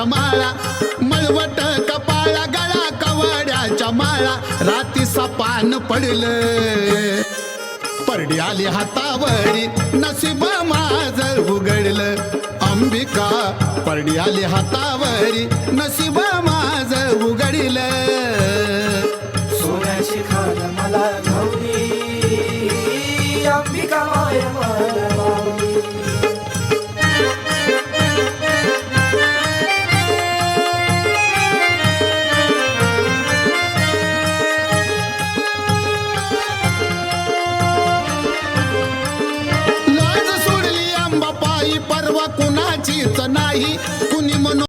माळा मळवट कपाळा गळा कवड्याच्या माळा रातीचा पान पडलं परडी आली हातावरी नशीब माझं उघडलं अंबिका परडी आली हातावरी नशीब माझं उघडलं सोन्याची खान मला घावली अंबिका माय मला मावली लाज सोडली अंबापायी परवा कुणाचीच नाही